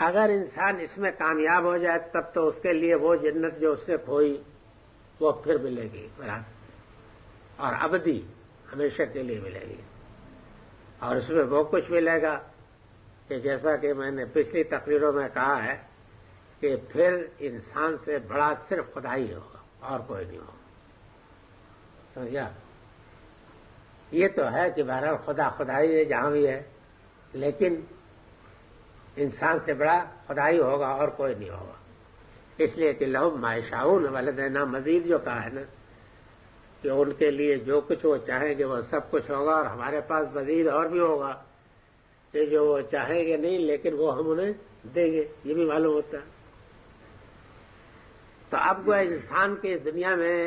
اگر انسان اس میں کامیاب ہو جائے تب تو اس کے لیے وہ جنت جو اس نے کھوئی وہ پھر ملے گی اور ابدی ہمیشہ کے لیے ملے گی، اور اس میں وہ کچھ ملے گا کہ جیسا کہ میں نے پچھلی تقریروں میں کہا ہے کہ پھر انسان سے بڑا صرف خدا ہی ہوگا اور کوئی نہیں ہوگا. سمجھا؟ یہ تو ہے کہ بہرحال خدا ہی ہے جہاں بھی ہے، لیکن انسان سے بڑا خدا ہی ہوگا اور کوئی نہیں ہوگا. اس لیے کہ لہم ما یشاؤون ولدینا مزید جو کہا ہے نا کہ ان کے لیے جو کچھ وہ چاہیں گے وہ سب کچھ ہوگا، اور ہمارے پاس مزید اور بھی ہوگا کہ جو وہ چاہیں گے نہیں لیکن وہ ہم انہیں دیں گے، یہ بھی معلوم ہوتا ہے. تو اب وہ انسان کی دنیا میں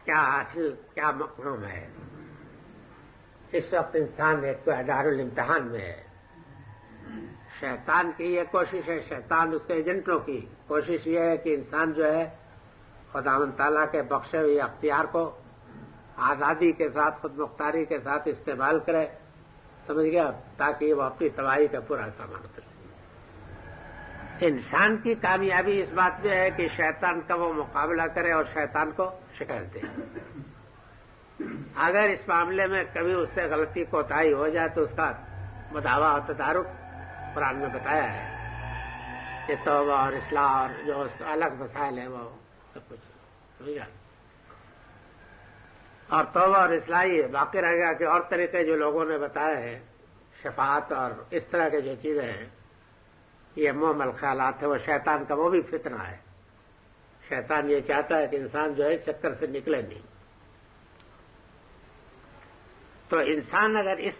کیا حاصل کیا مقام ہے؟ اس وقت انسان ایک تو دار الامتحان میں ہے. شیطان کی یہ کوشش ہے، شیطان اس کے ایجنٹوں کی کوشش یہ ہے کہ انسان جو ہے خداوند تعالیٰ کے بخشے ہوئے اختیار کو آزادی کے ساتھ خود مختاری کے ساتھ استعمال کرے، سمجھ گیا، تاکہ وہ اپنی تباہی کا پورا سامان کرے. انسان کی کامیابی اس بات میں ہے کہ شیطان کا وہ مقابلہ کرے اور شیطان کو شکست دے. اگر اس معاملے میں کبھی اس سے غلطی کوتاہی ہو جائے تو اس کا مداوع اور تدارک قرآن میں بتایا ہے کہ توبہ اور اصلاح اور جو الگ مسائل ہیں وہ سب کچھ سمجھا. اور توبہ اور اصلاح یہ باقی رہ گیا کہ اور طریقے جو لوگوں نے بتائے ہیں، شفاعت اور اس طرح کے جو چیزیں ہیں، یہ محمل خیالات ہے، وہ شیطان کا وہ بھی فتنہ ہے. شیطان یہ چاہتا ہے کہ انسان جو ہے چکر سے نکلے نہیں. تو انسان اگر اس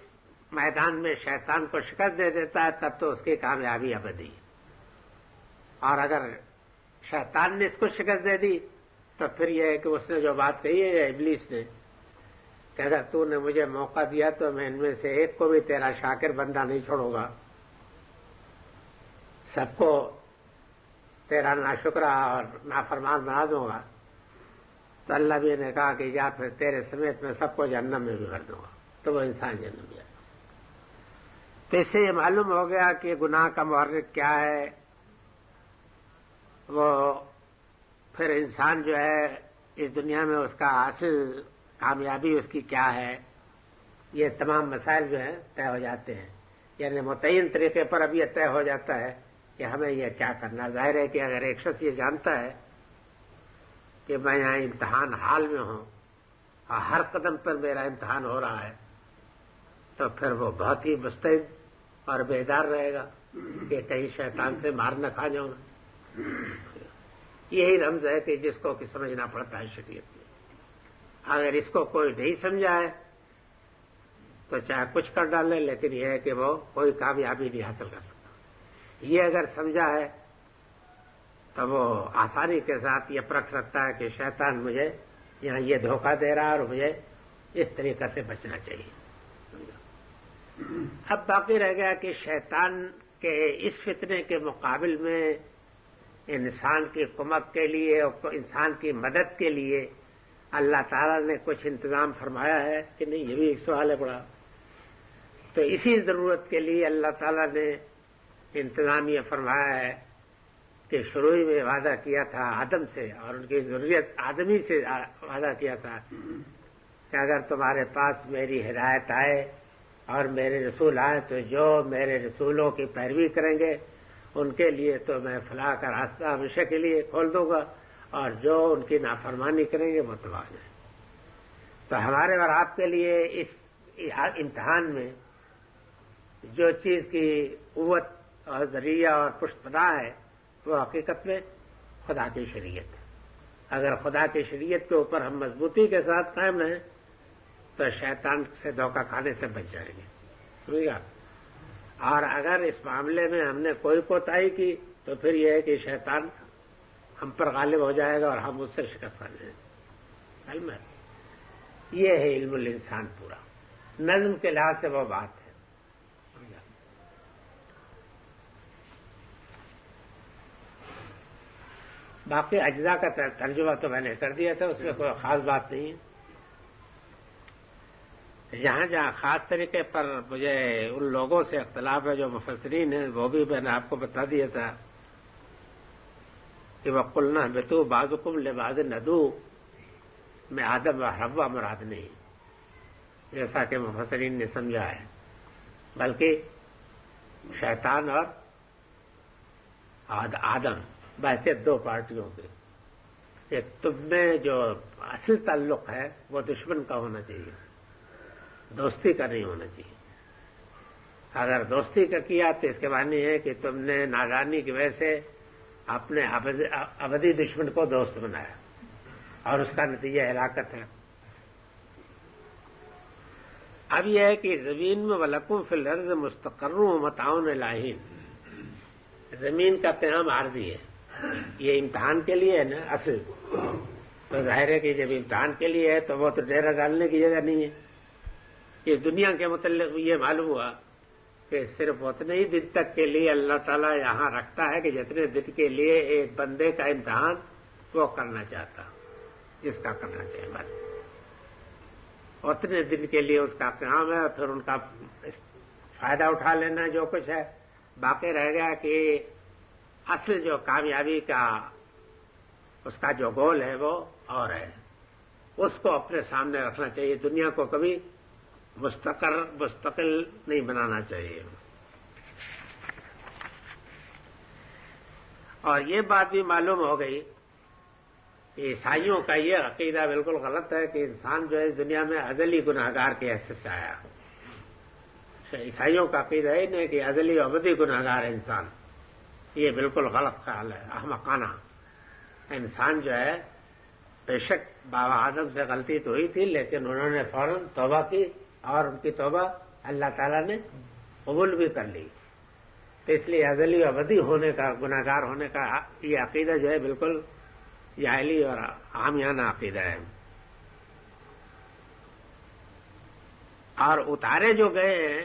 میدان میں شیطان کو شکست دے دیتا ہے تب تو اس کی کامیابی ابدی ہے، اور اگر شیطان نے اس کو شکست دے دی تو پھر یہ ہے کہ اس نے جو بات کہی ہے ابلیس نے کہ اگر تو نے مجھے موقع دیا تو میں ان میں سے ایک کو بھی تیرا شاکر بندہ نہیں چھوڑوں گا، سب کو تیرا ناشکرہ اور نافرمان بنا دوں گا. تو اللہ بھی نے کہا کہ یا پھر تیرے سمیت میں سب کو جہنم میں بھی بھر دوں گا. تو وہ انسان جہنم گیا. تو اس سے یہ معلوم ہو گیا کہ گناہ کا محرک کیا ہے. وہ پھر انسان جو ہے اس دنیا میں اس کا حاصل کامیابی اس کی کیا ہے، یہ تمام مسائل جو ہیں طے ہو جاتے ہیں. یعنی متعین طریقے پر اب یہ طے ہو جاتا ہے کہ ہمیں یہ کیا کرنا. ظاہر ہے کہ اگر ایک شخص یہ جانتا ہے کہ میں یہاں امتحان حال میں ہوں اور ہر قدم پر میرا امتحان ہو رہا ہے تو پھر وہ بہت ہی مستعد اور بیدار رہے گا کہ کہیں شیطان سے مار نہ کھا جاؤں. یہی رمز ہے کہ جس کو کہ سمجھنا پڑتا ہے شریعت میں. اگر اس کو کوئی نہیں سمجھا ہے تو چاہے کچھ کر ڈالے لیکن یہ ہے کہ وہ کوئی کامیابی نہیں حاصل کر سکتا. یہ اگر سمجھا ہے تو وہ آسانی کے ساتھ یہ پرکھ سکتا ہے کہ شیطان مجھے یہاں یہ دھوکہ دے رہا ہے اور مجھے اس طریقے سے بچنا چاہیے. اب باقی رہ گیا کہ شیطان کے اس فتنے کے مقابل میں انسان کی کمک کے لیے اور انسان کی مدد کے لیے اللہ تعالیٰ نے کچھ انتظام فرمایا ہے کہ نہیں، یہ بھی ایک سوال ہے بڑا. تو اسی ضرورت کے لیے اللہ تعالیٰ نے انتظام یہ فرمایا ہے کہ شروع میں وعدہ کیا تھا آدم سے اور ان کی ضروریت آدمی سے وعدہ کیا تھا کہ اگر تمہارے پاس میری ہدایت آئے اور میرے رسول آئے تو جو میرے رسولوں کی پیروی کریں گے ان کے لیے تو میں فلاح کا راستہ ہمیشہ کے لیے کھول دوں گا، اور جو ان کی نافرمانی کریں گے وہ تباہ جائیں. تو ہمارے اور آپ کے لیے اس امتحان میں جو چیز کی قوت اور ذریعہ اور پشت پناہ ہے وہ حقیقت میں خدا کی شریعت ہے. اگر خدا کی شریعت کے اوپر ہم مضبوطی کے ساتھ قائم رہیں تو شیطان سے دھوکہ کھانے سے بچ جائیں گے. سمجھ گا؟ اور اگر اس معاملے میں ہم نے کوئی کوتاہی کی تو پھر یہ ہے کہ شیطان ہم پر غالب ہو جائے گا اور ہم اس سے شکست پا جائیں گے. علم ہے، یہ ہے علم الانسان پورا. نظم کے لحاظ سے وہ بات ہے. باقی اجزاء کا ترجمہ تو میں نے کر دیا تھا، اس میں کوئی خاص بات نہیں ہے. جہاں جہاں خاص طریقے پر مجھے ان لوگوں سے اختلاف ہے جو مفسرین ہیں، وہ بھی میں نے آپ کو بتا دیا تھا کہ وَقُلْنَا اهْبِطُوا بَعْضُكُمْ لِبَعْضٍ عَدُوٌّ میں آدم و حوا مراد نہیں، جیسا کہ مفسرین نے سمجھا ہے، بلکہ شیطان اور آدم ویسے دو پارٹیوں کے کہ تم میں جو اصل تعلق ہے وہ دشمن کا ہونا چاہیے، دوستی کا نہیں ہونا چاہیے۔ اگر دوستی کا کیا تو اس کے معنی ہے کہ تم نے نادانی کی وجہ سے اپنے ابدی دشمن کو دوست بنایا اور اس کا نتیجہ ہلاکت ہے۔ اب یہ ہے کہ زمین میں وَلَكُمْ فِي الْأَرْضِ مُسْتَقَرٌّ وَمَتَاعٌ إِلَىٰ حِينٍ، زمین کا قیام عارضی ہے، یہ امتحان کے لیے ہے نا اصل، تو ظاہر ہے کہ جب امتحان کے لیے ہے تو وہ تو ڈیرا ڈالنے کی جگہ نہیں ہے۔ یہ دنیا کے متعلق یہ معلوم ہوا کہ صرف اتنے ہی دن تک کے لیے اللہ تعالیٰ یہاں رکھتا ہے کہ جتنے دن کے لیے ایک بندے کا امتحان وہ کرنا چاہتا، جس کا کرنا چاہے، بس اتنے دن کے لیے اس کا قیام ہے، اور پھر ان کا فائدہ اٹھا لینا جو کچھ ہے، باقی رہ گیا کہ اصل جو کامیابی کا اس کا جو گول ہے وہ اور ہے، اس کو اپنے سامنے رکھنا چاہیے، دنیا کو کبھی مستقل نہیں بنانا چاہیے۔ اور یہ بات بھی معلوم ہو گئی کہ عیسائیوں کا یہ عقیدہ بالکل غلط ہے کہ انسان جو ہے اس دنیا میں ازلی گناہگار کے حیثیت سے آیا۔ عیسائیوں کا عقیدہ ہے نہیں کہ ازلی و ابدی گناہگار ہے انسان، یہ بالکل غلط خیال ہے، احمقانہ۔ انسان جو ہے بے شک بابا آدم سے غلطی تو ہوئی تھی، لیکن انہوں نے فوراً توبہ کی اور ان کی توبہ اللہ تعالیٰ نے قبول بھی کر لی، تو اس لیے ازلی و ابدی ہونے کا، گناہگار ہونے کا یہ عقیدہ جو ہے بالکل جاہلی اور عامیانہ عقیدہ ہے۔ اور اتارے جو گئے ہیں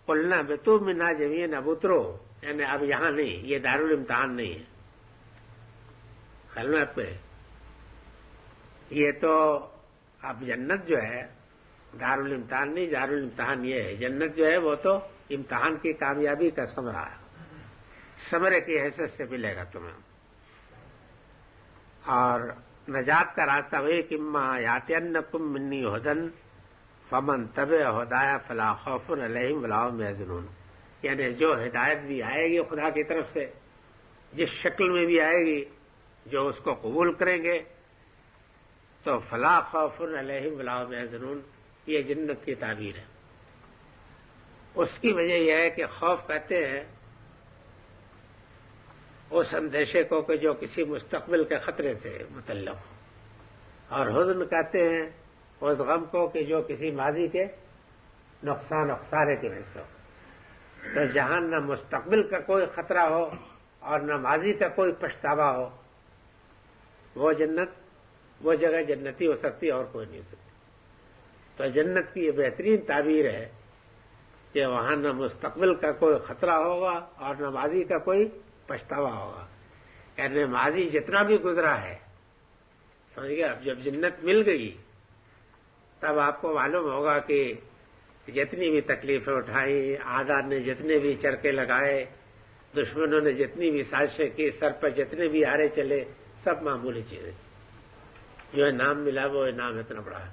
قُلْنَا اهْبِطُوا مِنْهَا جَمِيعًا، اب اترو، یعنی اب یہاں نہیں، یہ دارالامتحان نہیں ہے، خیال میں آپ پہ یہ تو اب جنت جو ہے دارالامتحان نہیں، دارالامتحان یہ ہے، جنت جو ہے وہ تو امتحان کی کامیابی کا ثمرہ ہے، ثمرے کی حیثیت سے ملے گا تمہیں۔ اور نجات کا راستہ وہی کہ اِمَّا یَأْتِیَنَّکُم مِّنِّی ھُدًى فَمَن تَبِعَ ھُدَایَ فَلَا خَوْفٌ عَلَیْہِمْ وَلَا ھُمْ یَحْزَنُونَ، یعنی جو ہدایت بھی آئے گی خدا کی طرف سے، جس شکل میں بھی آئے گی، جو اس کو قبول کریں گے تو فَلَا خَوْفٌ عَلَیْہِمْ وَلَا ھُمْ یَحْزَنُونَ، یہ جنت کی تعبیر ہے۔ اس کی وجہ یہ ہے کہ خوف کہتے ہیں اس اندیشے کو کہ جو کسی مستقبل کے خطرے سے متعلق ہو، اور حزن کہتے ہیں اس غم کو کہ جو کسی ماضی کے نقصان و خسارے کی وجہ سے ہو۔ تو جہاں نہ مستقبل کا کوئی خطرہ ہو اور نہ ماضی کا کوئی پچھتاوا ہو، وہ جنت، وہ جگہ جنتی ہو سکتی اور کوئی نہیں ہو سکتی۔ تو جنت کی یہ بہترین تعبیر ہے کہ وہاں نہ مستقبل کا کوئی خطرہ ہوگا اور نہ ماضی کا کوئی پچھتاوا ہوگا، یعنی ماضی جتنا بھی گزرا ہے، سمجھ گئے، اب جب جنت مل گئی تب آپ کو معلوم ہوگا کہ جتنی بھی تکلیفیں اٹھائیں، اعداء نے جتنے بھی چرکے لگائے، دشمنوں نے جتنی بھی سازشیں کی، سر پر جتنے بھی آرے چلے، سب معمولی چیزیں، جو انعام ملا وہ انعام اتنا بڑا ہے۔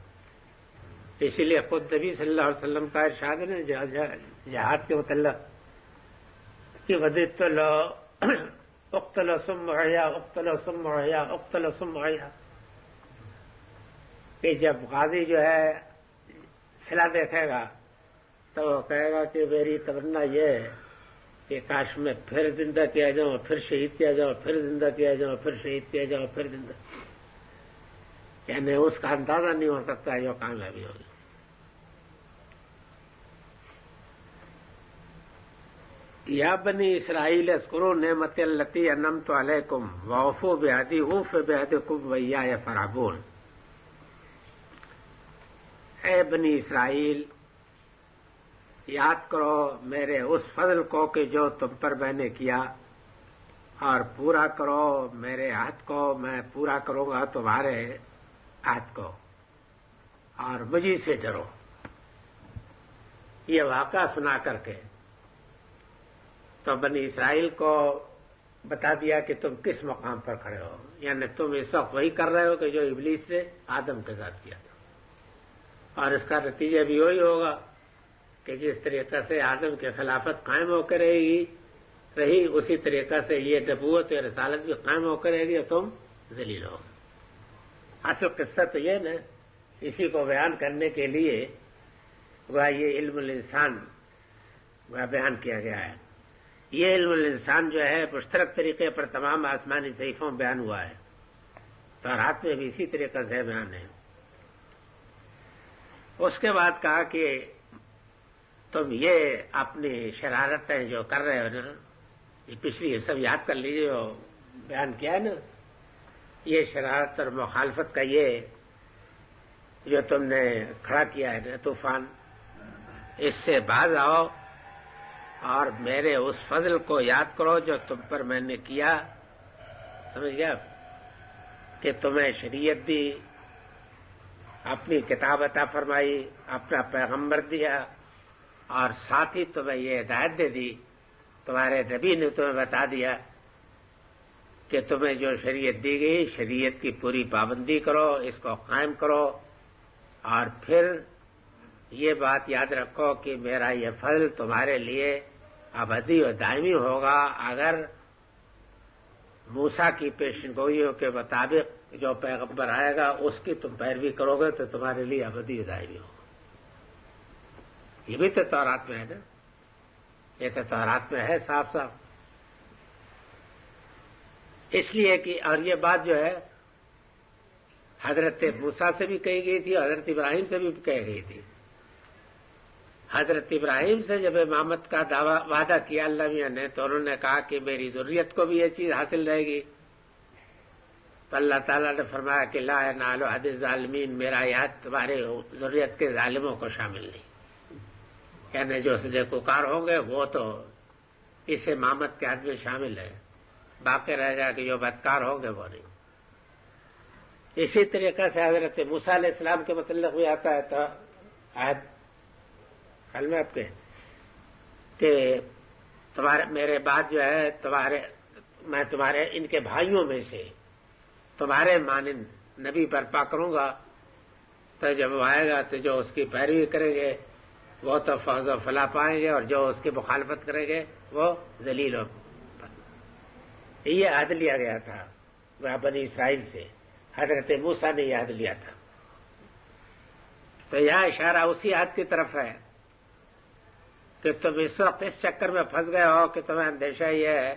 اسی لیے خود نبی صلی اللہ علیہ وسلم کا ارشاد ہے جہاد کے متعلق کہ وَدِدتُّ لَوْ اقتل ثم احیا اقتل ثم احیا اقتل ثم احیا، کہ جب غازی جو ہے سلا دیکھے گا تو وہ کہے گا کہ میری تمنا یہ ہے کہ کاش میں پھر زندہ کیا جاؤں، پھر شہید کیا جاؤں، پھر زندہ کیا جاؤں، پھر شہید کیا جاؤں، پھر زندہ، یعنی اس کا اندازہ نہیں ہو سکتا جو کامیابی ہوگی۔ یا بنی اسرائیل اذکروا نعمتی التی انعمت علیکم واوفوا بعہدی اوف بعہدکم وایای فارہبون، اے بنی اسرائیل یاد کرو میرے اس فضل کو کہ جو تم پر میں نے کیا، اور پورا کرو میرے عہد کو، میں پورا کروں گا تمہارے عہد کو، اور مجھے سے ڈرو۔ یہ واقعہ سنا کر کے تو بنی اسرائیل کو بتا دیا کہ تم کس مقام پر کھڑے ہو، یعنی تم اس وقت وہی کر رہے ہو کہ جو ابلیس نے آدم کے ساتھ کیا تھا، اور اس کا نتیجہ بھی وہی ہوگا کہ جس طریقے سے آدم کی خلافت قائم ہو کر رہی اسی طریقے سے یہ نبوت اور رسالت بھی قائم ہو کر رہے گی اور تم ذلیل ہو۔ اصل قصہ تو یہ نا، اسی کو بیان کرنے کے لیے وہ یہ علم الانسان بیان کیا گیا ہے۔ یہ علم الانسان جو ہے مشترک طریقے پر تمام آسمانی صحیفوں میں بیان ہوا ہے، تورات میں بھی اسی طریقے سے بیان ہے۔ اس کے بعد کہا کہ تم یہ اپنی شرارتیں جو کر رہے ہو نا، یہ پچھلی سب یاد کر لیجیے، جو بیان کیا ہے نا، یہ شرارت اور مخالفت کا یہ جو تم نے کھڑا کیا ہے نا طوفان، اس سے باز آؤ اور میرے اس فضل کو یاد کرو جو تم پر میں نے کیا، سمجھ گیا، کہ تمہیں شریعت دی، اپنی کتاب عطا فرمائی، اپنا پیغمبر دیا، اور ساتھ ہی تمہیں یہ ہدایت دے دی، تمہارے نبی نے تمہیں بتا دیا کہ تمہیں جو شریعت دی گئی شریعت کی پوری پابندی کرو، اس کو قائم کرو، اور پھر یہ بات یاد رکھو کہ میرا یہ فضل تمہارے لیے ابدی اور دائمی ہوگا اگر موسیٰ کی پیشنگوئیوں کے مطابق جو پیغمبر آئے گا اس کی تم پیروی کرو گے تو تمہارے لیے ابدی اور دائمی ہوگا۔ یہ بھی تو تورات میں ہے نا، یہ تو تورات میں ہے صاف صاف، اس لیے کہ اور یہ بات جو ہے حضرت موسیٰ سے بھی کہی گئی تھی، حضرت ابراہیم سے بھی کہی گئی تھی۔ حضرت ابراہیم سے جب امامت کا وعدہ کیا اللہ میاں نے تو انہوں نے کہا کہ میری ذریت کو بھی یہ چیز حاصل رہے گی، تو اللہ تعالیٰ نے فرمایا کہ لا ینال عہد الظالمین، میرا یاد تمہارے ذریت کے ظالموں کو شامل نہیں، یعنی جو نیکوکار ہوں گے وہ تو اس امامت کے حد میں شامل ہے، باقی رہ گا کہ جو بدکار ہوں گے وہ نہیں۔ اسی طریقے سے حضرت موسیٰ علیہ السلام کے متعلق بھی آتا ہے تو عہد خیال میں آپ کے کہ تمہارے میرے بعد جو ہے میں تمہارے ان کے بھائیوں میں سے تمہارے مانند نبی برپا کروں گا، تو جب وہ آئے گا تو جو اس کی پیروی کریں گے وہ تو فوز و فلاح پائیں گے، اور جو اس کی مخالفت کریں گے وہ ذلیل ہو۔ یہ عہد لیا گیا تھا وہ بنی اسرائیل سے، حضرت موسیٰ نے یہ عہد لیا تھا، تو یہاں اشارہ اسی عہد کی طرف ہے کہ تم اس وقت اس چکر میں پھنس گئے ہو کہ تمہیں اندیشہ یہ ہے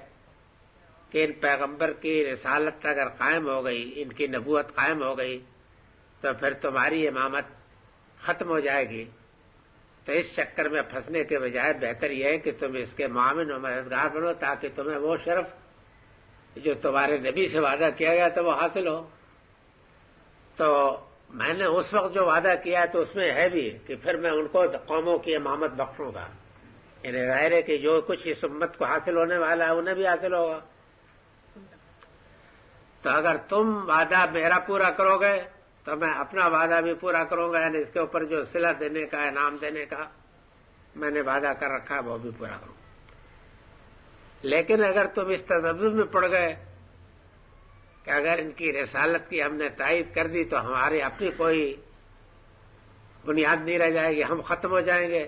کہ ان پیغمبر کی رسالت اگر قائم ہو گئی، ان کی نبوت قائم ہو گئی تو پھر تمہاری امامت ختم ہو جائے گی، تو اس چکر میں پھنسنے کے بجائے بہتر یہ ہے کہ تم اس کے معاون و مددگار بنو تاکہ تمہیں وہ شرف جو تمہارے نبی سے وعدہ کیا گیا تھا وہ حاصل ہو۔ تو میں نے اس وقت جو وعدہ کیا ہے تو اس میں ہے بھی کہ پھر میں ان کو قوموں کی امامت بخشوں گا، یعنی ظاہر ہے کہ جو کچھ اس امت کو حاصل ہونے والا ہے انہیں بھی حاصل ہوگا۔ تو اگر تم وعدہ میرا پورا کرو گے تو میں اپنا وعدہ بھی پورا کروں گا، یعنی اس کے اوپر جو صلہ دینے کا، انعام دینے کا میں نے وعدہ کر رکھا ہے وہ بھی پورا کروں۔ لیکن اگر تم اس تذبذب میں پڑ گئے کہ اگر ان کی رسالت کی ہم نے تائید کر دی تو ہماری اپنی کوئی بنیاد نہیں رہ جائے گی، ہم ختم ہو جائیں گے،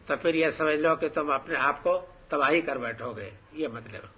تو پھر یہ سمجھ لو کہ تم اپنے آپ کو تباہی کر بیٹھو گے، یہ مطلب ہے۔